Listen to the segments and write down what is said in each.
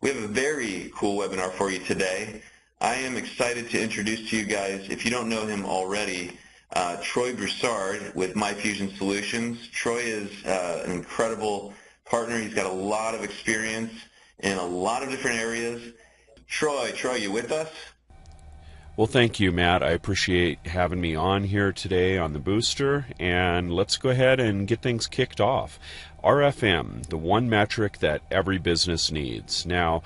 We have a very cool webinar for you today. I am excited to introduce to you guys, if you don't know him already, Troy Broussard with MyFusion Solutions. Troy is an incredible partner. He's got a lot of experience in a lot of different areas. Troy, you with us? Well, thank you, Matt. I appreciate having me on here today on the Booster, and let's go ahead and get things kicked off. RFM, the one metric that every business needs. Now,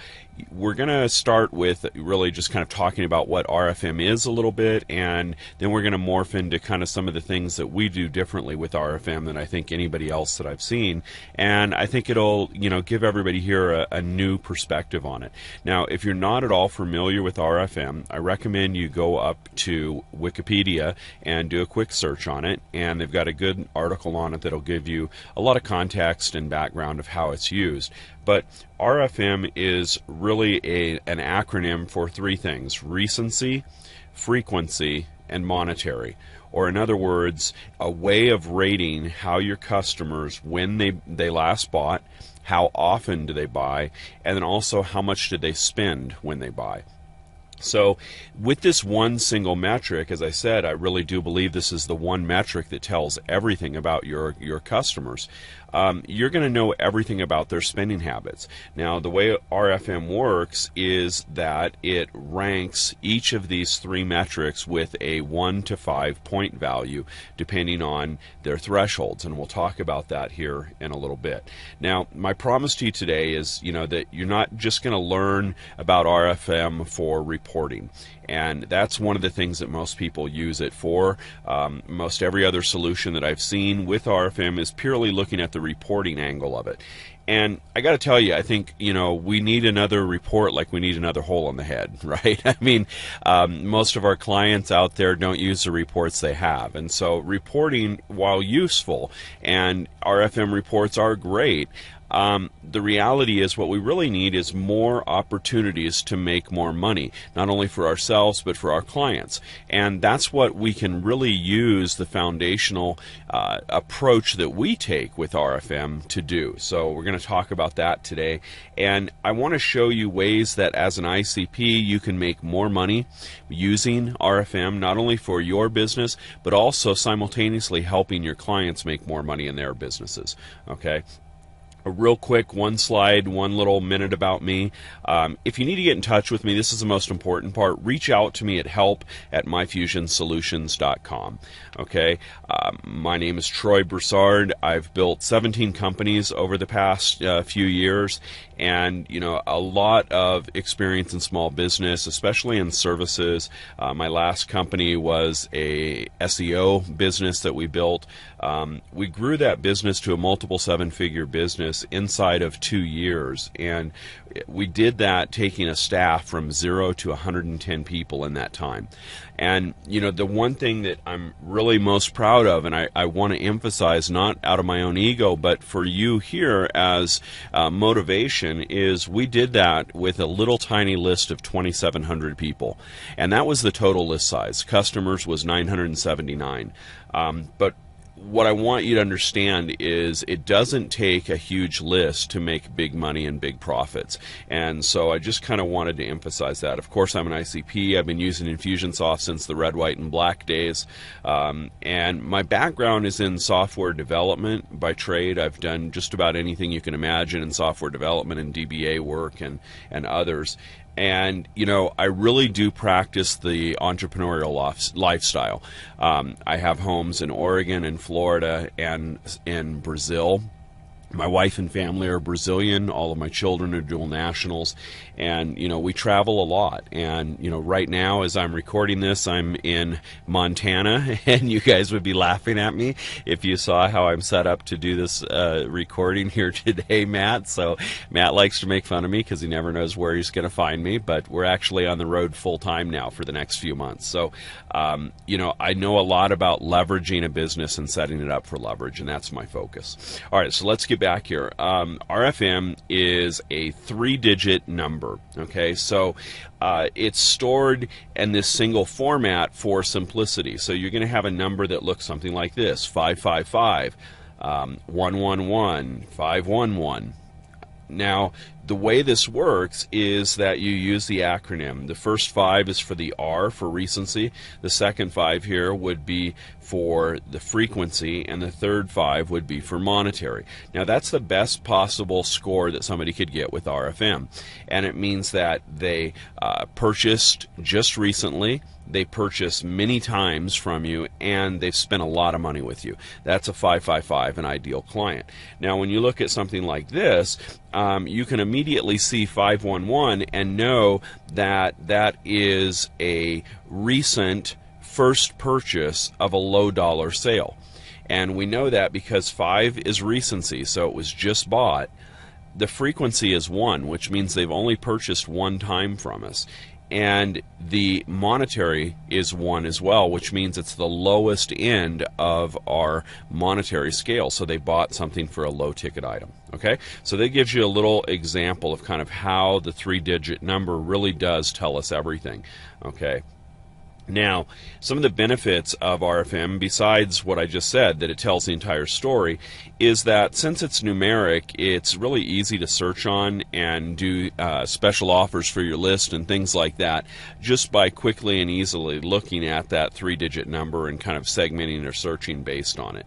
we're going to start with really just kind of talking about what RFM is a little bit, and then we're going to morph into kind of some of the things that we do differently with RFM than I think anybody else that I've seen. And I think it'll, give everybody here a new perspective on it. Now, if you're not at all familiar with RFM, I recommend you go up to Wikipedia and do a quick search on it, and they've got a good article on it that'll give you a lot of context and background of how it's used. But RFM is really an acronym for three things: recency, frequency, and monetary. Or in other words, a way of rating how your customers, when they last bought, how often do they buy, and then also how much did they spend when they buy. So with this one single metric, as I said, I really do believe this is the one metric that tells everything about your customers. You're going to know everything about their spending habits. Now, the way RFM works is that it ranks each of these three metrics with a 1 to 5 point value depending on their thresholds, and we'll talk about that here in a little bit. Now, my promise to you today is, that you're not just going to learn about RFM for reporting. And that's one of the things that most people use it for. Most every other solution that I've seen with RFM is purely looking at the reporting angle of it. And I got to tell you, I think, we need another report like we need another hole in the head, right? I mean, most of our clients out there don't use the reports they have. And so reporting, while useful, and RFM reports are great, the reality is what we really need is more opportunities to make more money, not only for ourselves but for our clients. And that's what we can really use the foundational approach that we take with RFM to do. So we're going to talk about that today. And I want to show you ways that as an ICP you can make more money using RFM, not only for your business but also simultaneously helping your clients make more money in their businesses. Okay? A real quick one slide, one little minute about me. If you need to get in touch with me, this is the most important part. Reach out to me at help@myfusionsolutions.com. Okay, my name is Troy Broussard. I've built 17 companies over the past few years, and a lot of experience in small business, especially in services. My last company was a SEO business that we built. We grew that business to a multiple seven-figure business inside of 2 years, and we did that taking a staff from 0 to 110 people in that time. And the one thing that I'm really most proud of, and I want to emphasize, not out of my own ego but for you here as motivation, is we did that with a little tiny list of 2,700 people, and that was the total list size. Customers was 979. But what I want you to understand is it doesn't take a huge list to make big money and big profits. And so I just kind of wanted to emphasize that. Of course, I'm an ICP. I've been using Infusionsoft since the red, white, and black days. And my background is in software development by trade. I've done just about anything you can imagine in software development and DBA work and others. And, I really do practice the entrepreneurial lifestyle. I have homes in Oregon and Florida and in Brazil. My wife and family are Brazilian. All of my children are dual nationals. And, we travel a lot. And, right now as I'm recording this, I'm in Montana. And you guys would be laughing at me if you saw how I'm set up to do this recording here today, Matt. So Matt likes to make fun of me because he never knows where he's going to find me. But we're actually on the road full time now for the next few months. So, I know a lot about leveraging a business and setting it up for leverage. And that's my focus. All right, so let's get back here. RFM is a 3-digit number. Okay, so it's stored in this single format for simplicity. So you're going to have a number that looks something like this: 555, 111, 511. Now, the way this works is that you use the acronym. The first 5 is for the R for recency, the second 5 here would be for the frequency, and the third 5 would be for monetary. Now that's the best possible score that somebody could get with RFM, and it means that they purchased just recently, they purchased many times from you, and they've spent a lot of money with you. That's a 555, an ideal client. Now when you look at something like this, you can immediately see 511 and know that that is a recent first purchase of a low dollar sale. And we know that because 5 is recency, so it was just bought. The frequency is 1, which means they've only purchased one time from us. And the monetary is 1 as well, which means it's the lowest end of our monetary scale. So they bought something for a low ticket item. Okay, so that gives you a little example of kind of how the 3-digit number really does tell us everything. Okay. Now, some of the benefits of RFM, besides what I just said, that it tells the entire story, is that since it's numeric, it's really easy to search on and do special offers for your list and things like that, just by quickly and easily looking at that 3-digit number and kind of segmenting or searching based on it.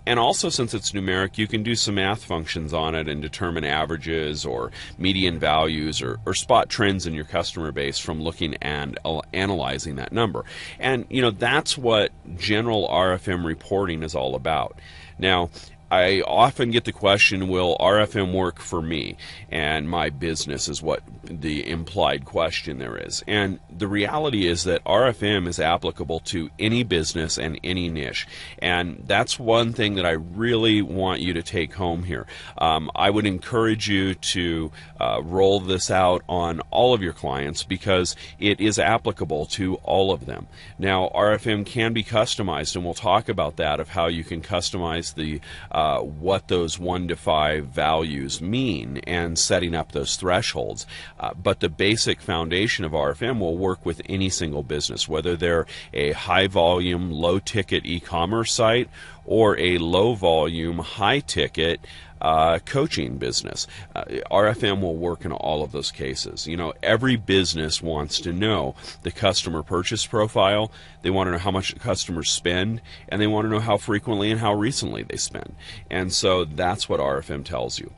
And also, since it's numeric, you can do some math functions on it and determine averages or median values or spot trends in your customer base from looking and analyzing that number. And, you know, that's what general RFM reporting is all about. Now, I often get the question, will RFM work for me and my business, is what the implied question there is. And the reality is that RFM is applicable to any business and any niche. And that's one thing that I really want you to take home here. I would encourage you to roll this out on all of your clients because it is applicable to all of them. Now, RFM can be customized, and we'll talk about that, of how you can customize the what those 1 to 5 values mean and setting up those thresholds. But the basic foundation of RFM will work with any single business, whether they're a high volume, low ticket e-commerce site or a low volume, high ticket coaching business. RFM will work in all of those cases. You know, every business wants to know the customer purchase profile. They want to know how much customers spend, and they want to know how frequently and how recently they spend. And so that's what RFM tells you.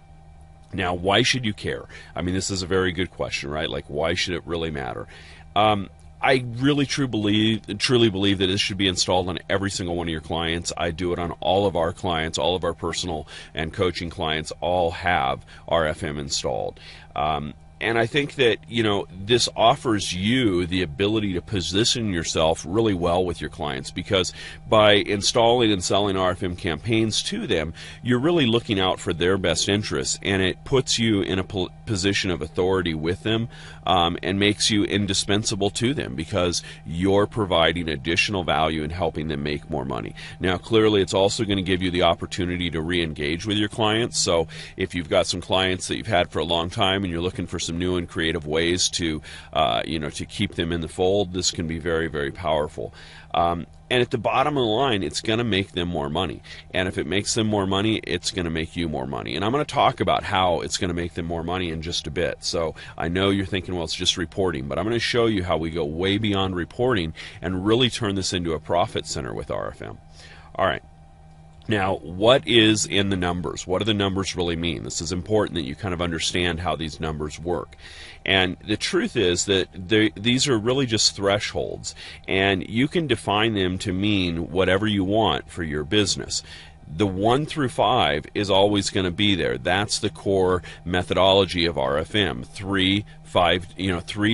Now, why should you care? I mean, this is a very good question, right? Like, why should it really matter? I really truly believe that this should be installed on every single one of your clients. I do it on all of our clients. All of our personal and coaching clients all have RFM installed. And I think that, you know, this offers you the ability to position yourself really well with your clients, because by installing and selling RFM campaigns to them, you're really looking out for their best interests, and it puts you in a position of authority with them and makes you indispensable to them because you're providing additional value and helping them make more money. Now, clearly, it's also going to give you the opportunity to re-engage with your clients. So if you've got some clients that you've had for a long time and you're looking for some new and creative ways to, to keep them in the fold, this can be very, very powerful. And at the bottom of the line, it's going to make them more money. And if it makes them more money, it's going to make you more money. And I'm going to talk about how it's going to make them more money in just a bit. So I know you're thinking, well, it's just reporting, but I'm going to show you how we go way beyond reporting and really turn this into a profit center with RFM. All right. Now, what is in the numbers? What do the numbers really mean? This is important that you kind of understand how these numbers work. And the truth is that these are really just thresholds, and you can define them to mean whatever you want for your business. The 1 through 5 is always going to be there. That's the core methodology of RFM. 3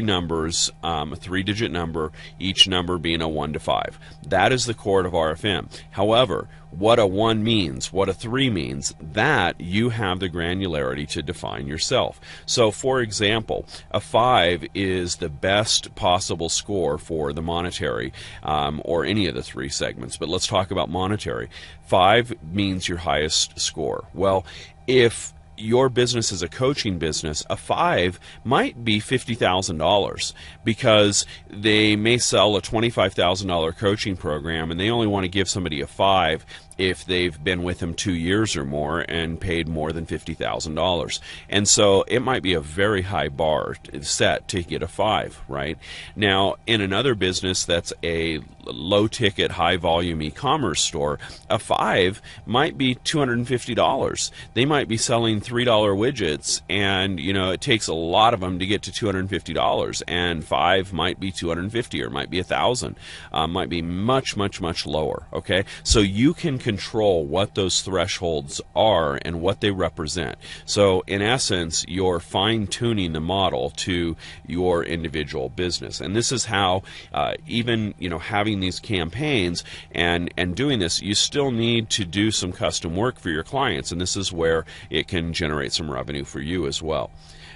numbers, a 3-digit number, each number being a 1 to 5. That is the core of RFM. However, what a 1 means, what a 3 means, that you have the granularity to define yourself. So, for example, a 5 is the best possible score for the monetary or any of the 3 segments. But let's talk about monetary. 5 means your highest score. Well, if your business is a coaching business, a 5 might be $50,000 because they may sell a $25,000 coaching program and they only want to give somebody a 5 if they've been with him 2 years or more and paid more than $50,000. And so it might be a very high bar set to get a 5, right? Now, in another business that's a low-ticket, high-volume e-commerce store, a 5 might be $250. They might be selling $3 widgets, and it takes a lot of them to get to $250, and 5 might be $250 or might be $1,000, might be much, much, much lower. Okay, so you can control what those thresholds are and what they represent. So in essence, you're fine-tuning the model to your individual business, and this is how even having these campaigns and doing this, you still need to do some custom work for your clients, and this is where it can generate some revenue for you as well.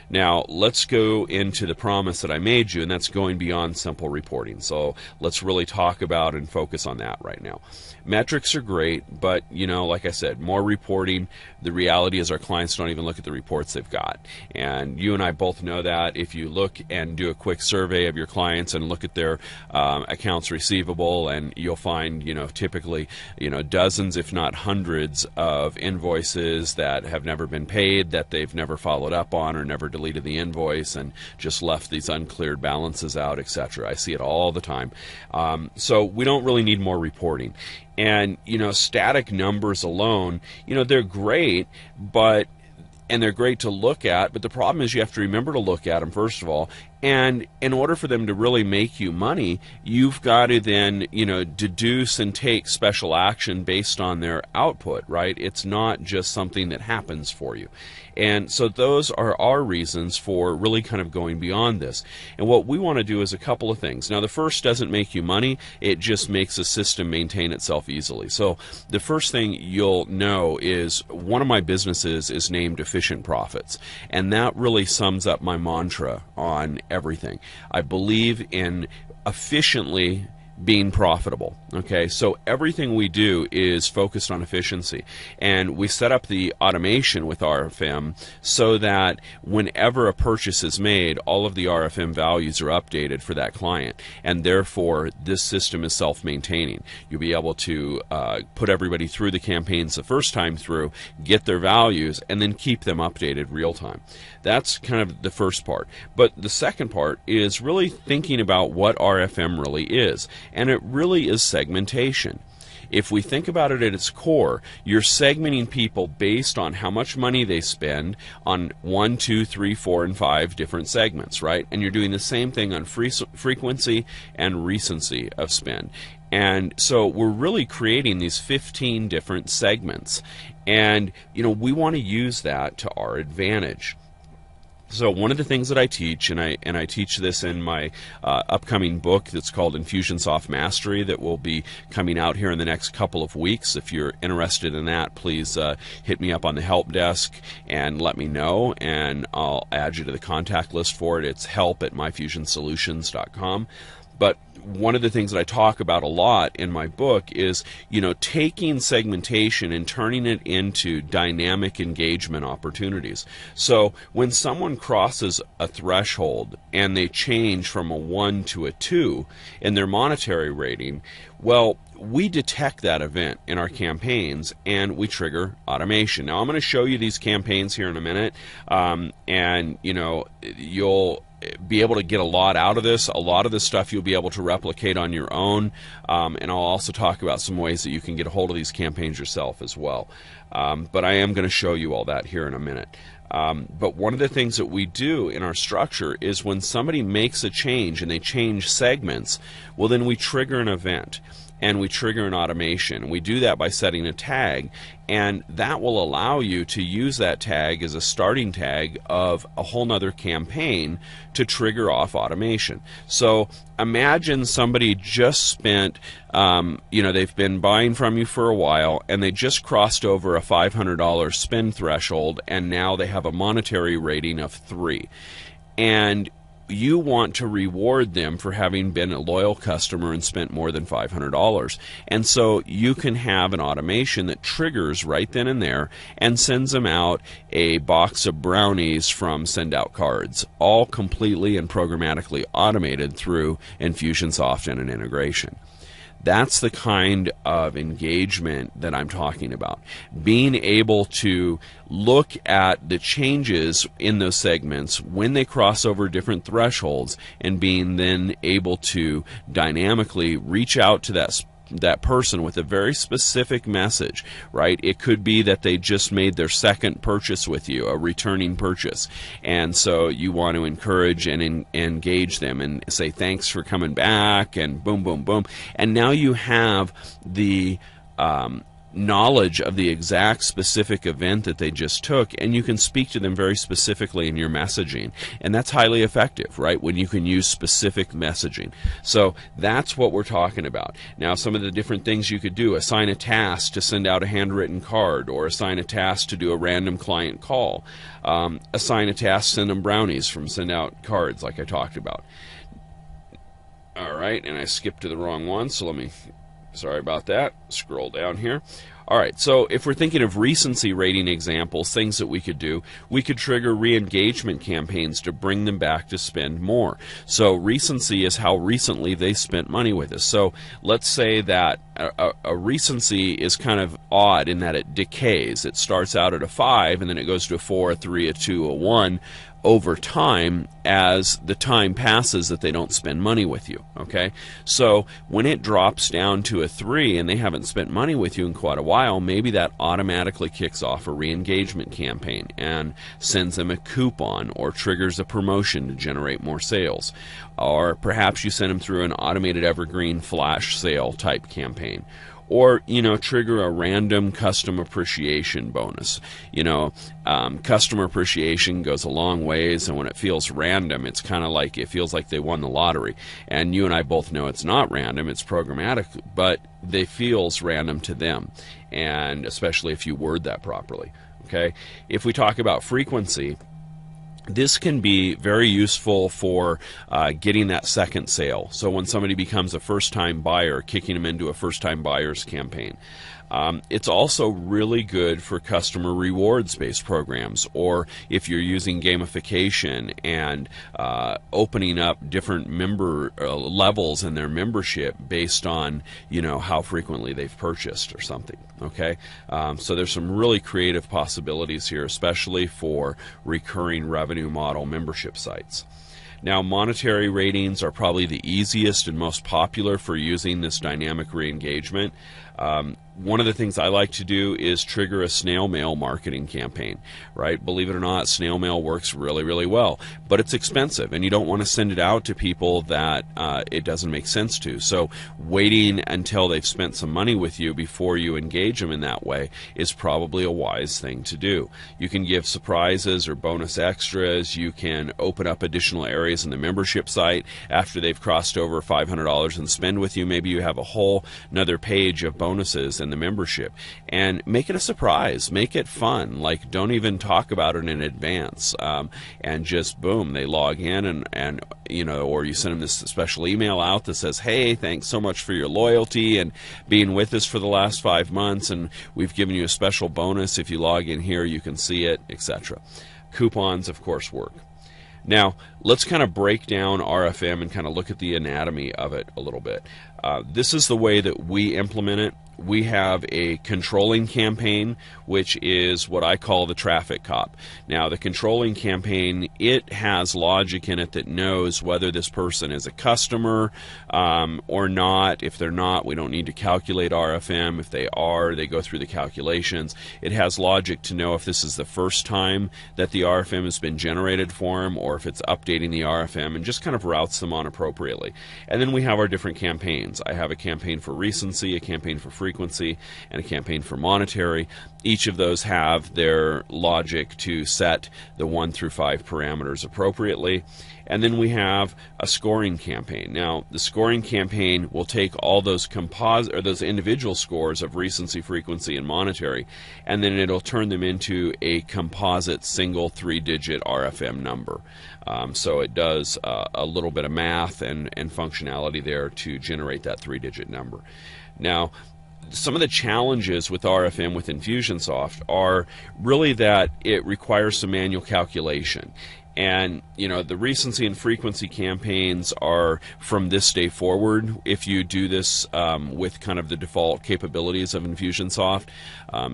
Now, let's go into the promise that I made you, and that's going beyond simple reporting. So let's really talk about and focus on that right now. Metrics are great, but, like I said, more reporting. The reality is our clients don't even look at the reports they've got. And you and I both know that. If you look and do a quick survey of your clients and look at their accounts receivable, and you'll find, typically, dozens, if not hundreds, of invoices that have never been paid, that they've never followed up on or never deleted the invoice and just left these uncleared balances out, etc. I see it all the time. So we don't really need more reporting. And, static numbers alone, they're great, and they're great to look at, but the problem is you have to remember to look at them, first of all. And in order for them to really make you money, you've got to then, deduce and take special action based on their output, right? It's not just something that happens for you. And so those are our reasons for really kind of going beyond this. And what we want to do is a couple of things. Now, the first doesn't make you money. It just makes the system maintain itself easily. So the first thing you'll know is one of my businesses is named Efficient Profits. And that really sums up my mantra on everything. I believe in efficiently being profitable. Okay, so everything we do is focused on efficiency, and we set up the automation with RFM so that whenever a purchase is made, all of the RFM values are updated for that client, and therefore this system is self-maintaining. You'll be able to put everybody through the campaigns the first time through, get their values, and then keep them updated real time. That's kind of the first part. But the second part is really thinking about what RFM really is. And it really is segmentation. If we think about it at its core, you're segmenting people based on how much money they spend on 1, 2, 3, 4, and 5 different segments, right? And you're doing the same thing on frequency and recency of spend. And so we're really creating these 15 different segments. And, we want to use that to our advantage. So one of the things that I teach, and I teach this in my upcoming book that's called Infusionsoft Mastery that will be coming out here in the next couple of weeks. If you're interested in that, please hit me up on the help desk and let me know, and I'll add you to the contact list for it. It's help@myfusionsolutions.com. But one of the things that I talk about a lot in my book is, taking segmentation and turning it into dynamic engagement opportunities. So when someone crosses a threshold and they change from a 1 to a 2 in their monetary rating, well, we detect that event in our campaigns and we trigger automation. Now, I'm going to show you these campaigns here in a minute, and you'll be able to get a lot out of this. A lot of this stuff you'll be able to replicate on your own, and I'll also talk about some ways that you can get a hold of these campaigns yourself as well. But I am going to show you all that here in a minute. But one of the things that we do in our structure is when somebody makes a change and they change segments, well, then we trigger an event and we trigger an automation. We do that by setting a tag, and that will allow you to use that tag as a starting tag of a whole nother campaign to trigger off automation. So imagine somebody just spent, they've been buying from you for a while, and they just crossed over a $500 spend threshold, and now they have a monetary rating of 3. And you want to reward them for having been a loyal customer and spent more than $500. And so you can have an automation that triggers right then and there and sends them out a box of brownies from Send Out Cards, all completely and programmatically automated through Infusionsoft and an integration. That's the kind of engagement that I'm talking about. Being able to look at the changes in those segments when they cross over different thresholds, and being then able to dynamically reach out to that person with a very specific message, right? It could be that they just made their second purchase with you, a returning purchase, and so you want to encourage and engage them and say thanks for coming back, and boom, boom, boom. And now you have the knowledge of the exact specific event that they just took, and you can speak to them very specifically in your messaging, and that's highly effective, right, when you can use specific messaging. So that's what we're talking about. Now, some of the different things you could do: assign a task to send out a handwritten card, or assign a task to do a random client call, assign a task to send them brownies from send out cards like I talked about. All right, and I skipped to the wrong one, so sorry about that. Scroll down here. All right, so if we're thinking of recency rating examples, things that we could do, we could trigger re-engagement campaigns to bring them back to spend more. So recency is how recently they spent money with us. So let's say that a recency is kind of odd in that it decays. It starts out at a 5, and then it goes to a 4, a 3, a 2, a 1 over time as the time passes that they don't spend money with you. Okay, so when it drops down to a 3 and they haven't spent money with you in quite a while, maybe that automatically kicks off a re-engagement campaign and sends them a coupon or triggers a promotion to generate more sales. Or perhaps you send them through an automated evergreen flash sale type campaign. Or, trigger a random custom appreciation bonus. Customer appreciation goes a long ways, and when it feels random, it's kind of like it feels like they won the lottery. And you and I both know it's not random, it's programmatic, but it feels random to them, and especially if you word that properly. Okay? If we talk about frequency, this can be very useful for getting that second sale. So when somebody becomes a first-time buyer, kicking them into a first-time buyers campaign. It's also really good for customer rewards-based programs, or if you're using gamification and opening up different member levels in their membership based on how frequently they've purchased or something. Okay, so there's some really creative possibilities here, especially for recurring revenue model membership sites. Now, monetary ratings are probably the easiest and most popular for using this dynamic re-engagement. One of the things I like to do is trigger a snail mail marketing campaign, right? Believe it or not, snail mail works really, really well, but it's expensive, and you don't want to send it out to people that it doesn't make sense to. So waiting until they've spent some money with you before you engage them in that way is probably a wise thing to do. You can give surprises or bonus extras. You can open up additional areas in the membership site after they've crossed over $500 in spend with you. Maybe you have a whole another page of bonuses in the membership, and make it a surprise, make it fun. Like, don't even talk about it in advance, and just boom, they log in, and or you send them this special email out that says, hey, thanks so much for your loyalty and being with us for the last 5 months, and we've given you a special bonus. If you log in here, you can see it, etc. Coupons, of course, work. Now, let's kind of break down RFM and kind of look at the anatomy of it a little bit. This is the way that we implement it. We have a controlling campaign, which is what I call the traffic cop. Now, the controlling campaign, it has logic in it that knows whether this person is a customer or not. If they're not, we don't need to calculate RFM. If they are, they go through the calculations. It has logic to know if this is the first time that the RFM has been generated for them, or if it's updating the RFM, and just kind of routes them on appropriately. And then we have our different campaigns. I have a campaign for recency, a campaign for frequency, and a campaign for monetary. Each of those have their logic to set the 1 through 5 parameters appropriately. And then we have a scoring campaign. Now, the scoring campaign will take all those those individual scores of recency, frequency, and monetary, and then it'll turn them into a composite single 3-digit RFM number. So it does a little bit of math and functionality there to generate that 3-digit number. Now, some of the challenges with RFM with Infusionsoft are really that it requires some manual calculation. And the recency and frequency campaigns are from this day forward. If you do this with kind of the default capabilities of Infusionsoft,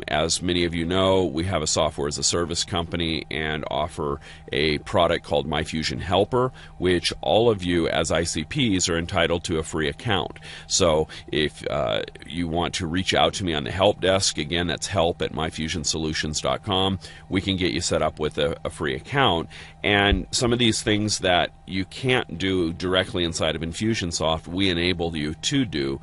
as many of you know, we have a software as a service company and offer a product called MyFusion Helper, which all of you as ICPs are entitled to a free account. So if you want to reach out to me on the help desk, again, that's help@myfusionsolutions.com. We can get you set up with a free account. And some of these things that you can't do directly inside of Infusionsoft, we enable you to do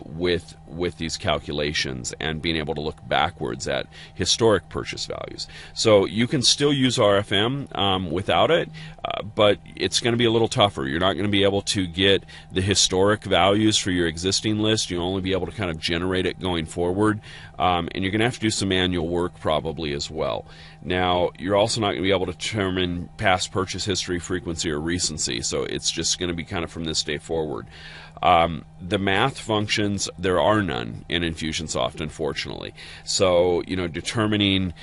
with these calculations and being able to look backwards at historic purchase values. So you can still use RFM without it, but it's going to be a little tougher. You're not going to be able to get the historic values for your existing list. You'll only be able to kind of generate it going forward, and you're going to have to do some manual work probably as well. Now, you're also not going to be able to determine past purchase history, frequency, or recency, so it's just going to be kind of from this day forward. The math functions, there are none in Infusionsoft, unfortunately. So, determining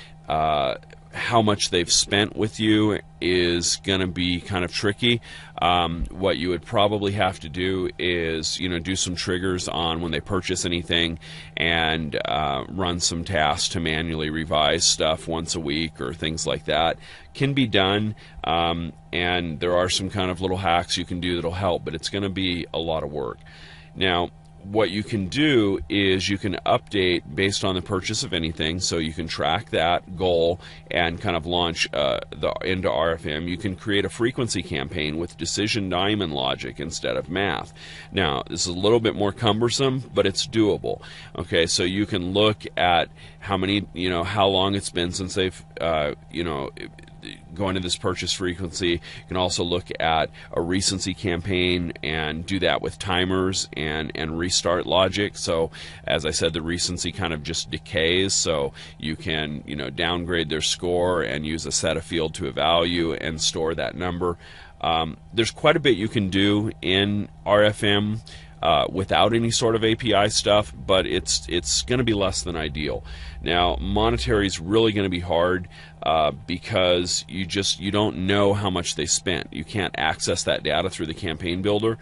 how much they've spent with you is going to be kind of tricky. What you would probably have to do is, do some triggers on when they purchase anything and run some tasks to manually revise stuff once a week or things like that. Can be done, and there are some kind of little hacks you can do that'll help, but it's going to be a lot of work. Now, what you can do is you can update based on the purchase of anything, so you can track that goal and kind of launch into RFM. You can create a frequency campaign with decision diamond logic instead of math. Now, this is a little bit more cumbersome, but it's doable. Okay, so you can look at how many, how long it's been since they've, going to this purchase frequency. You can also look at a recency campaign and do that with timers and restart logic. So as I said, the recency kind of just decays, so you can downgrade their score and use a set of field to a value and store that number. There's quite a bit you can do in RFM without any sort of API stuff, but it's going to be less than ideal. Now, monetary is really going to be hard because you don't know how much they spent. You can't access that data through the campaign builder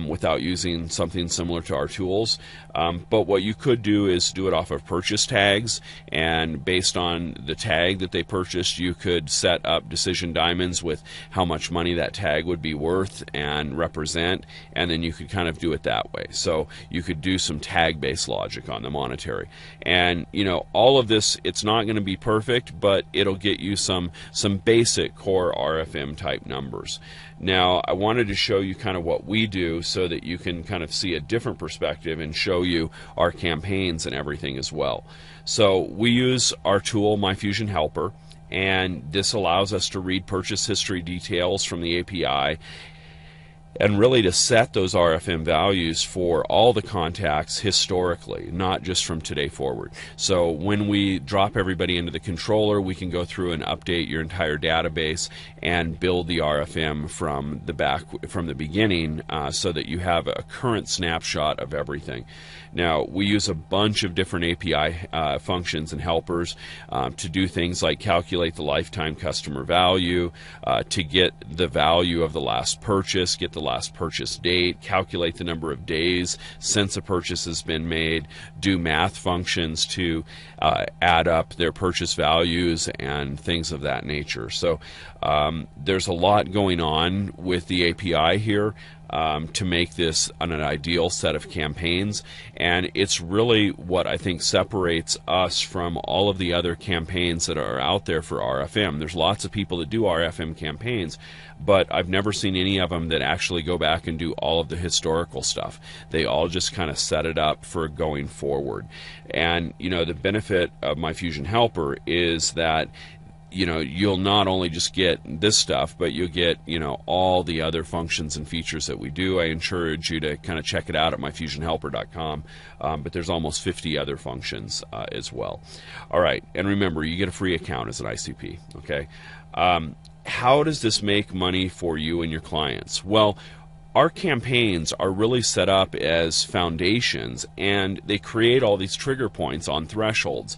without using something similar to our tools. But what you could do is do it off of purchase tags, and based on the tag that they purchased, you could set up decision diamonds with how much money that tag would be worth and represent, and then you could kind of do it that way. So you could do some tag-based logic on the monetary. And all of this, it's not going to be perfect, but it'll get you some basic core RFM type numbers. Now, I wanted to show you kind of what we do so that you can kind of see a different perspective and show you our campaigns and everything as well. So we use our tool, MyFusion Helper, and this allows us to read purchase history details from the API and really to set those RFM values for all the contacts historically, not just from today forward. So when we drop everybody into the controller, we can go through and update your entire database and build the RFM from the beginning so that you have a current snapshot of everything. Now, we use a bunch of different API functions and helpers to do things like calculate the lifetime customer value, to get the value of the last purchase, get the last purchase date, calculate the number of days since a purchase has been made, do math functions to add up their purchase values and things of that nature. So there's a lot going on with the API here to make this an ideal set of campaigns, and it's really what I think separates us from all of the other campaigns that are out there for RFM. There's lots of people that do RFM campaigns, but I've never seen any of them that actually go back and do all of the historical stuff. They all just kind of set it up for going forward. And the benefit of MyFusion Helper is that you'll not only just get this stuff, but you'll get, all the other functions and features that we do. I encourage you to kind of check it out at myfusionhelper.com, but there's almost 50 other functions as well. All right, and remember, you get a free account as an ICP, okay? How does this make money for you and your clients? Well, our campaigns are really set up as foundations, and they create all these trigger points on thresholds.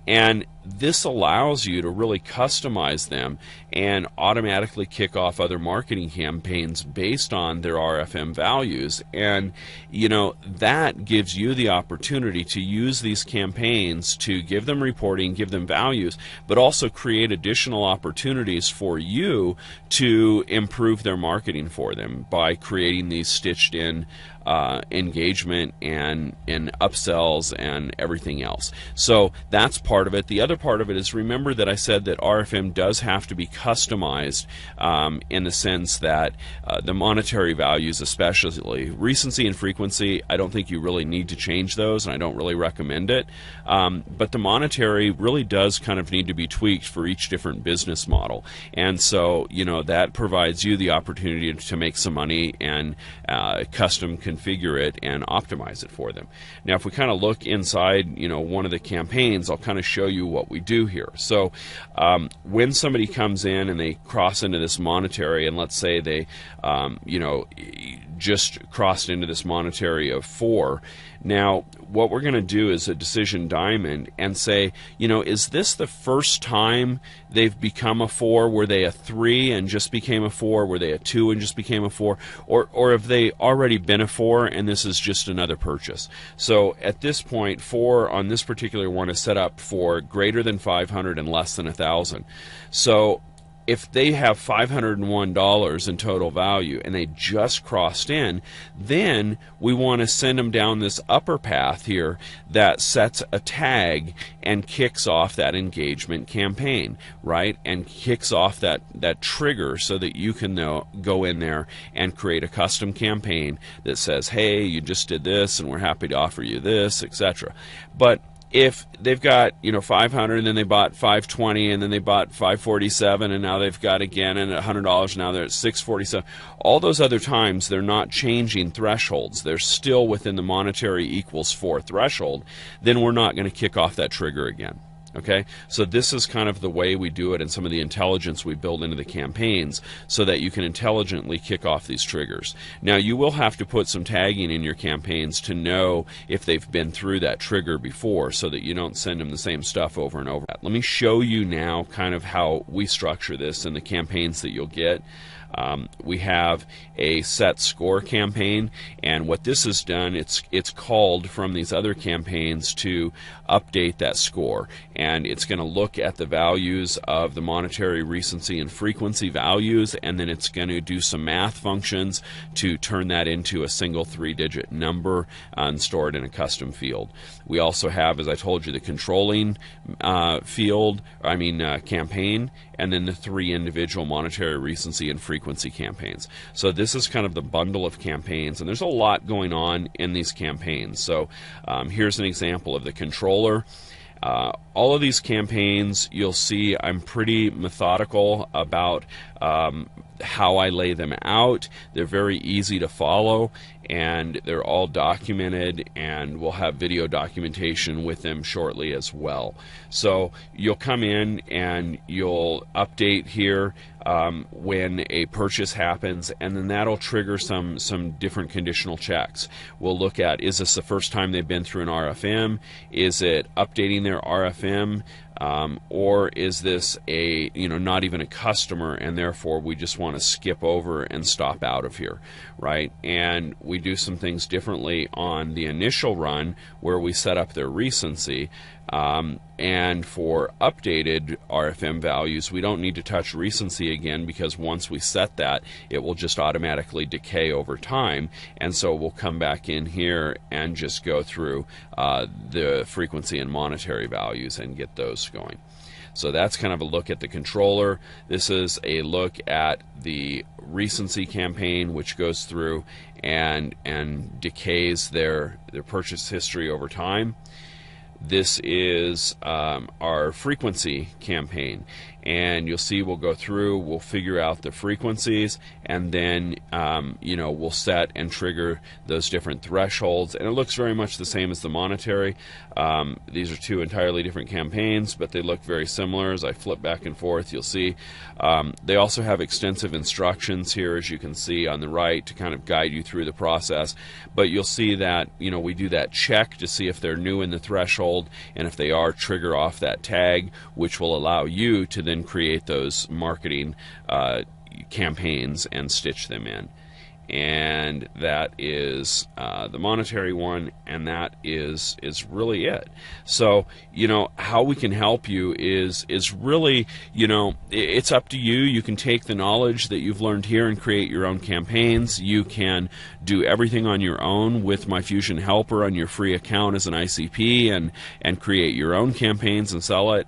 And this allows you to really customize them and automatically kick off other marketing campaigns based on their RFM values. And, you know, that gives you the opportunity to use these campaigns to give them reporting, give them values, but also create additional opportunities for you to improve their marketing for them by creating these stitched in engagement and upsells and everything else. So that's part of it. The other part of it is, remember that I said that RFM does have to be customized in the sense that the monetary values, especially recency and frequency, I don't think you really need to change those, and I don't really recommend it. But the monetary really does kind of need to be tweaked for each different business model. And so, you know, that provides you the opportunity to make some money and custom configure it and optimize it for them. Now, if we kind of look inside, you know, one of the campaigns, I'll kind of show you what we do here. So when somebody comes in and they cross into this monetary, and let's say they, you know, just crossed into this monetary of 4. Now, what we're going to do is a decision diamond and say, you know, is this the first time they've become a 4? Were they a 3 and just became a 4? Were they a 2 and just became a 4? Or have they already been a 4 and this is just another purchase? So at this point, 4 on this particular one is set up for greater than 500 and less than 1,000. So if they have $501 in total value and they just crossed in, then we want to send them down this upper path here that sets a tag and kicks off that engagement campaign, right? And kicks off that trigger so that you can go in there and create a custom campaign that says, hey, you just did this and we're happy to offer you this, etc. But if they've got, you know, 500 and then they bought 520 and then they bought 547 and now they've got again and $100, now they're at 647, all those other times they're not changing thresholds, they're still within the monetary equals 4 threshold, then we're not going to kick off that trigger again. Okay, so this is kind of the way we do it and some of the intelligence we build into the campaigns so that you can intelligently kick off these triggers. Now, you will have to put some tagging in your campaigns to know if they've been through that trigger before so that you don't send them the same stuff over and over. Let me show you now kind of how we structure this and the campaigns that you'll get. We have a set score campaign, and what this has done, it's called from these other campaigns to update that score, and it's going to look at the values of the monetary, recency, and frequency values, and then it's going to do some math functions to turn that into a single 3-digit number and store it in a custom field. We also have, as I told you, the controlling campaign, and then the 3 individual monetary, recency, and frequency campaigns. So this is kind of the bundle of campaigns, and there's a lot going on in these campaigns. So here's an example of the controller. All of these campaigns, you'll see I'm pretty methodical about how I lay them out. They're very easy to follow, and they're all documented, and we'll have video documentation with them shortly as well. So you'll come in and you'll update here when a purchase happens, and then that'll trigger some different conditional checks. We'll look at, is this the first time they've been through an RFM? Is it updating their RFM? Or is this a, not even a customer, and therefore we just want to skip over and stop out of here, right? And we do some things differently on the initial run where we set up their recency. And for updated RFM values, we don't need to touch recency again, because once we set that, it will just automatically decay over time. And so we'll come back in here and just go through the frequency and monetary values and get those going. So that's kind of a look at the controller. This is a look at the recency campaign, which goes through and decays their purchase history over time. This is our frequency campaign, and you'll see we'll go through, we'll figure out the frequencies, and then we'll set and trigger those different thresholds. And it looks very much the same as the monetary. These are two entirely different campaigns, but they look very similar. As I flip back and forth, you'll see they also have extensive instructions here, as you can see on the right, to kind of guide you through the process. But you'll see that we do that check to see if they're new in the threshold, and if they are, trigger off that tag, which will allow you to then create those marketing campaigns and stitch them in. And that is the monetary one, and that is really it. So how we can help you is really it's up to you. You can take the knowledge that you've learned here and create your own campaigns. You can do everything on your own with MyFusion Helper on your free account as an ICP and create your own campaigns and sell it.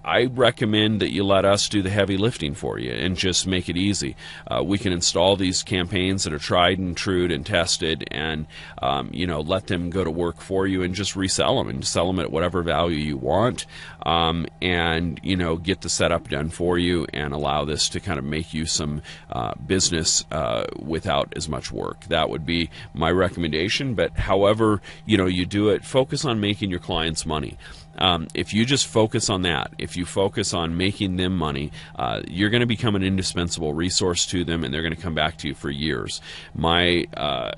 I recommend that you let us do the heavy lifting for you and just make it easy. We can install these campaigns that are tried and true and tested, and let them go to work for you and just resell them and sell them at whatever value you want, and get the setup done for you and allow this to kind of make you some business without as much work. That would be my recommendation. But however you do it, focus on making your clients money. If you just focus on that, if you focus on making them money, you're going to become an indispensable resource to them, and they're going to come back to you for years. My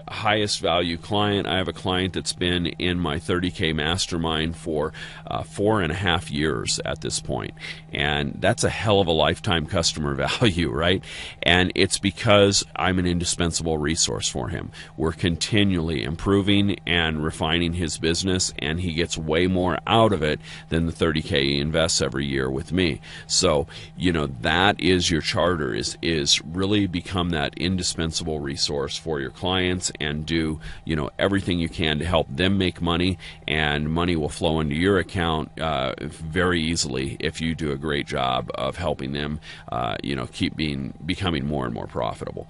highest value client, I have a client that's been in my 30K mastermind for 4.5 years at this point, and that's a hell of a lifetime customer value, right? And it's because I'm an indispensable resource for him. We're continually improving and refining his business, and he gets way more out of it than the 30K he invests every year with me. So that is your charter, is really become that indispensable resource for your clients, and do everything you can to help them make money, and money will flow into your account very easily if you do a great job of helping them keep becoming more and more profitable.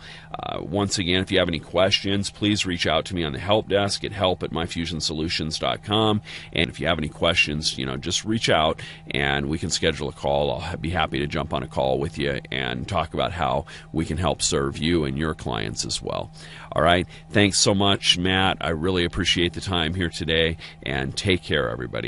Once again, if you have any questions, please reach out to me on the help desk at help@myfusionsolutions.com. And if you have any questions, just reach out and we can schedule a call. I'll be happy to jump on a call with you and talk about how we can help serve you and your clients as well. All right. Thanks so much, Matt. I really appreciate the time here today, and take care, everybody.